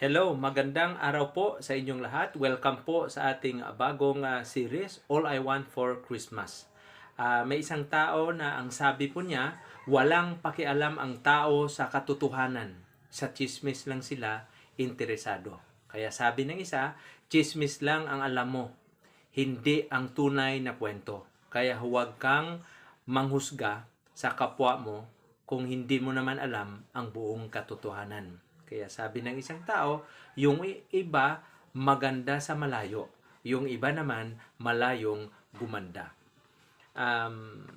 Hello, magandang araw po sa inyong lahat. Welcome po sa ating bagong series, All I Want for Christmas. May isang tao na ang sabi po niya, walang pakialam ang tao sa katotohanan. Sa chismis lang sila interesado. Kaya sabi ng isa, chismis lang ang alam mo, hindi ang tunay na kwento. Kaya huwag kang manghusga sa kapwa mo kung hindi mo naman alam ang buong katotohanan. Kaya sabi ng isang tao, yung iba maganda sa malayo, yung iba naman malayong gumanda. Um,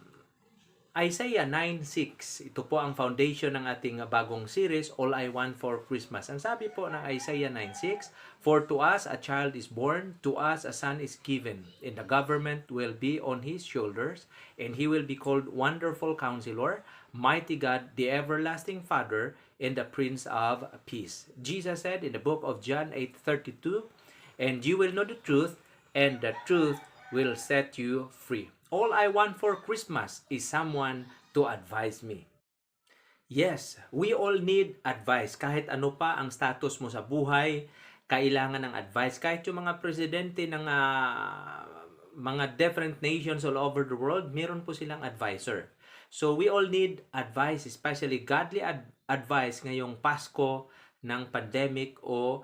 Isaiah 9:6. Ito po ang foundation ng ating bagong series, All I Want for Christmas. Ang sabi po ng Isaiah 9:6, For to us a child is born, to us a son is given, and the government will be on his shoulders, and he will be called Wonderful Counselor, Mighty God, the Everlasting Father, and the Prince of Peace. Jesus said in the book of John 8:32, And you will know the truth, and the truth will set you free. All I want for Christmas is someone to advise me. Yes, we all need advice. Kahit ano pa ang status mo sa buhay, kailangan ng advice. Kahit yung mga presidente ng mga different nations all over the world, meron po silang advisor. So we all need advice, especially godly advice ngayong Pasko ng pandemic o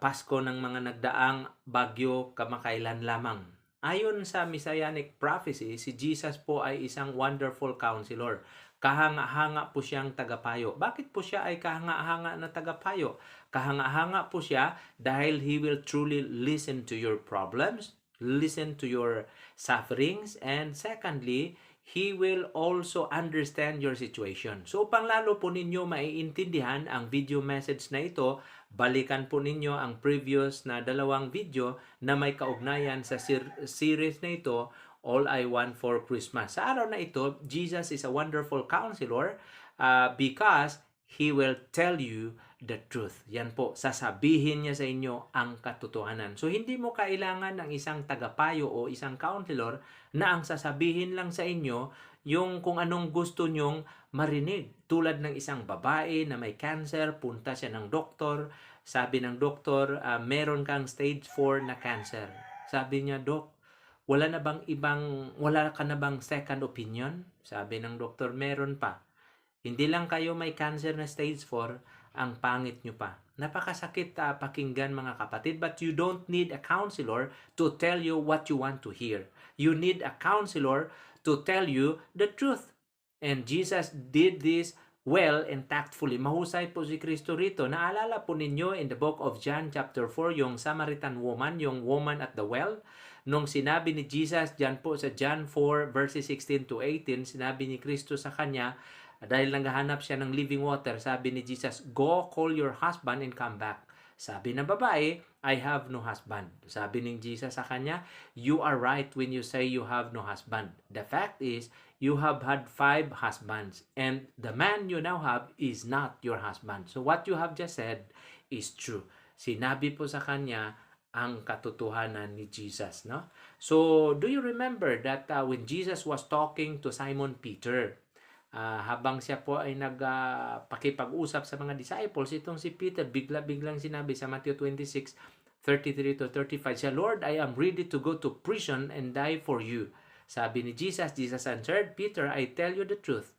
Pasko ng mga nagdaang bagyo kamakailan lamang. Ayon sa Messianic prophecy, si Jesus po ay isang wonderful counselor. Kahanga-hanga po siyang tagapayo. Bakit po siya ay kahanga-hanga na tagapayo? Kahanga-hanga po siya dahil He will truly listen to your problems, listen to your sufferings, and secondly, He will also understand your situation. So upang lalo po ninyo maiintindihan ang video message na ito, balikan po ninyo ang previous na dalawang video na may kaugnayan sa series na ito, All I Want for Christmas. Sa araw na ito, Jesus is a wonderful counselor because He will tell you the truth. Yan po, sasabihin niya sa inyo ang katotohanan. So, hindi mo kailangan ng isang tagapayo o isang counselor na ang sasabihin lang sa inyo yung kung anong gusto nyong marinig. Tulad ng isang babae na may cancer, punta siya ng doktor. Sabi ng doktor, meron kang stage 4 na cancer. Sabi niya, Dok, wala ka na bang second opinion? Sabi ng doktor, meron pa. Hindi lang kayo may cancer na stage 4, ang pangit nyo pa. Napakasakit pakinggan mga kapatid, but you don't need a counselor to tell you what you want to hear. You need a counselor to tell you the truth. And Jesus did this well and tactfully. Mahusay po si Kristo rito. Naalala po ninyo in the book of John chapter 4, yung Samaritan woman, yung woman at the well. Nung sinabi ni Jesus, dyan po sa John 4 verses 16 to 18, sinabi ni Kristo sa kanya, dahil naghahanap siya ng living water, sabi ni Jesus, Go, call your husband and come back. Sabi ng babae, I have no husband. Sabi ni Jesus sa kanya, You are right when you say you have no husband. The fact is, you have had 5 husbands, and the man you now have is not your husband. So what you have just said is true. Sinabi po sa kanya ang katotohanan ni Jesus. No? So, do you remember that when Jesus was talking to Simon Peter, habang siya po ay nagpakipag-usap sa mga disciples, itong si Peter, bigla-biglang sinabi sa Matthew 26:33 to 35, siya, Lord, I am ready to go to prison and die for you. Sabi ni Jesus answered, Peter, I tell you the truth.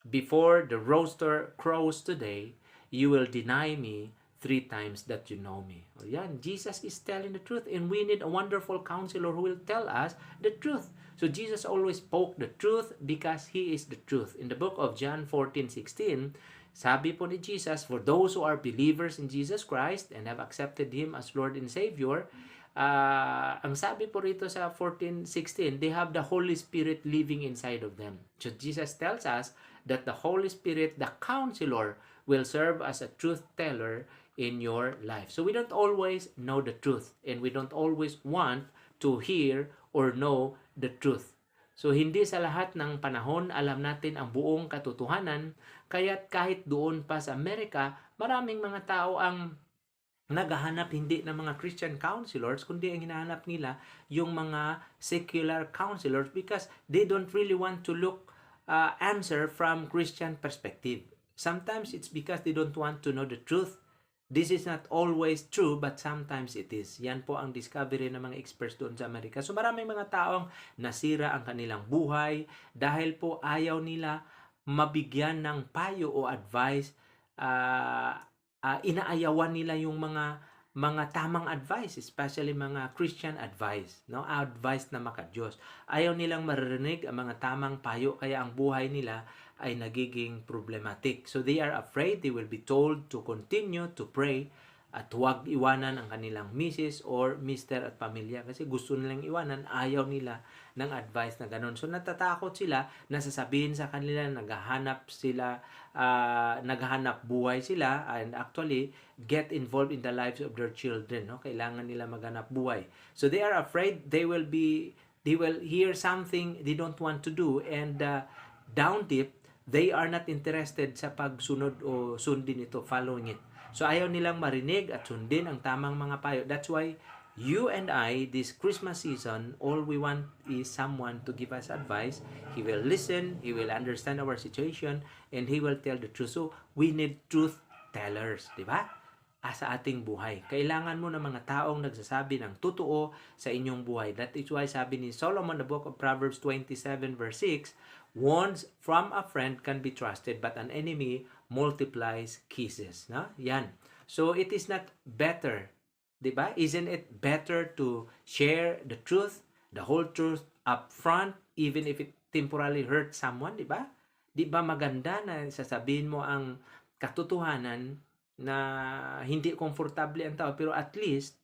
Before the rooster crows today, you will deny me 3 times that you know me. O yan, Jesus is telling the truth, and we need a wonderful counselor who will tell us the truth. So Jesus always spoke the truth because He is the truth. In the book of John 14:16, sabi po ni Jesus, for those who are believers in Jesus Christ and have accepted Him as Lord and Savior, ang sabi po rito sa 14:16, they have the Holy Spirit living inside of them. So Jesus tells us that the Holy Spirit, the counselor, will serve as a truth teller in your life. So we don't always know the truth, and we don't always want to hear or know the truth. So hindi sa lahat ng panahon alam natin ang buong katotohanan, kaya't kahit doon pa sa Amerika, maraming mga tao ang naghahanap hindi ng mga Christian counselors, kundi ang hinahanap nila yung mga secular counselors because they don't really want to look answer from Christian perspective. Sometimes it's because they don't want to know the truth This is not always true, but sometimes it is. Yan po ang discovery ng mga experts doon sa Amerika. So maraming mga taong nasira ang kanilang buhay dahil po ayaw nila mabigyan ng payo o advice. Inaayawan nila yung mga tamang advice, especially mga Christian advice, no? Advice na maka-Diyos. Ayaw nilang maririnig ang mga tamang payo, kaya ang buhay nila ay nagiging problematic. So they are afraid they will be told to continue to pray at huwag iwanan ang kanilang misis or mister at pamilya kasi gusto nilang iwanan, ayaw nila ng advice na ganun. So natatakot sila na sasabihin sa kanila naghahanap buhay sila and actually get involved in the lives of their children, no? Kailangan nila maghanap buhay. So they are afraid they will hear something they don't want to do, and down deep they are not interested sa pagsunod o sundin ito, following it. So ayaw nilang marinig at sundin ang tamang mga payo. That's why you and I, this Christmas season, all we want is someone to give us advice. He will listen, he will understand our situation, and he will tell the truth. So we need truth tellers, di ba? Sa ating buhay. Kailangan mo ng mga taong nagsasabi ng totoo sa inyong buhay. That is why sabi ni Solomon, the book of Proverbs 27 verse 6, "Words from a friend can be trusted, but an enemy multiplies kisses." No? Yan. So it is not better, di ba? Isn't it better to share the truth, the whole truth up front, even if it temporarily hurts someone, di ba? Di ba maganda na sasabihin mo ang katotohanan na hindi komportable ang tao, pero at least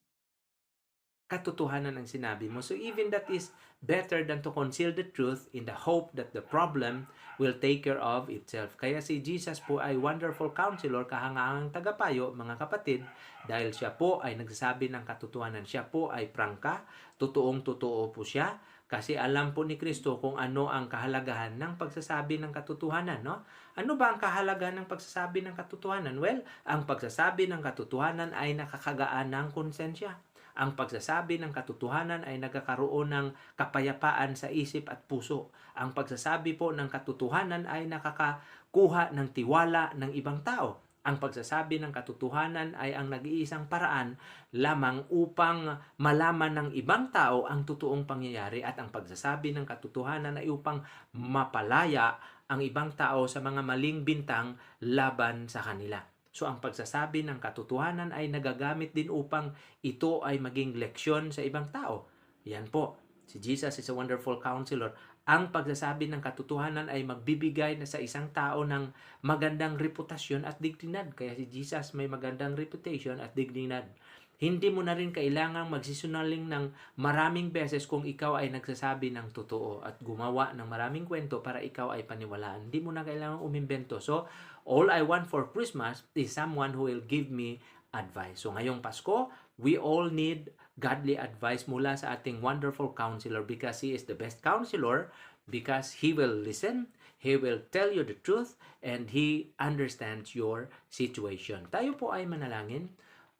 katotohanan ang sinabi mo. So even that is better than to conceal the truth in the hope that the problem will take care of itself. Kaya si Jesus po ay wonderful counselor, kahangahangang tagapayo, mga kapatid, dahil siya po ay nagsasabi ng katotohanan. Siya po ay prangka, totoong-totoo po siya, kasi alam po ni Kristo kung ano ang kahalagahan ng pagsasabi ng katotohanan, no? Ano ba ang kahalagahan ng pagsasabi ng katotohanan? Well, ang pagsasabi ng katotohanan ay nakakagaan ng konsensya. Ang pagsasabi ng katotohanan ay nagkakaroon ng kapayapaan sa isip at puso. Ang pagsasabi po ng katotohanan ay nakakakuha ng tiwala ng ibang tao. Ang pagsasabi ng katotohanan ay ang nag-iisang paraan lamang upang malaman ng ibang tao ang totoong pangyayari, at ang pagsasabi ng katotohanan ay upang mapalaya ang ibang tao sa mga maling bintang laban sa kanila. So ang pagsasabi ng katotohanan ay nagagamit din upang ito ay maging leksyon sa ibang tao. Yan po. Si Jesus is a wonderful counselor. Ang pagsasabi ng katotohanan ay magbibigay na sa isang tao ng magandang reputasyon at dignidad. Kaya si Jesus may magandang reputation at dignidad. Hindi mo na rin kailangang magsisungaling ng maraming beses kung ikaw ay nagsasabi ng totoo at gumawa ng maraming kwento para ikaw ay paniwalaan. Hindi mo na kailangang umimbento. So, all I want for Christmas is someone who will give me advice. So, ngayong Pasko, we all need godly advice mula sa ating wonderful counselor, because he is the best counselor, because he will listen, he will tell you the truth, and he understands your situation. Tayo po ay manalangin.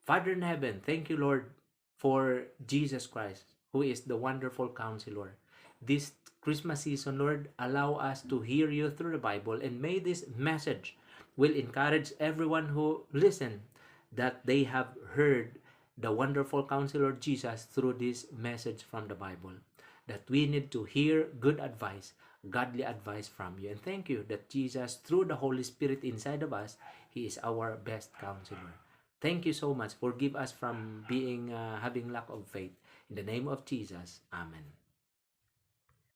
Father in heaven, thank you, Lord, for Jesus Christ, who is the wonderful counselor. This Christmas season, Lord, allow us to hear you through the Bible, and may this message will encourage everyone who listen that they have heard the wonderful counselor Jesus through this message from the Bible, that we need to hear good advice, godly advice from you. And thank you that Jesus, through the Holy Spirit inside of us, he is our best counselor. Thank you so much. Forgive us from having lack of faith. In the name of Jesus, Amen.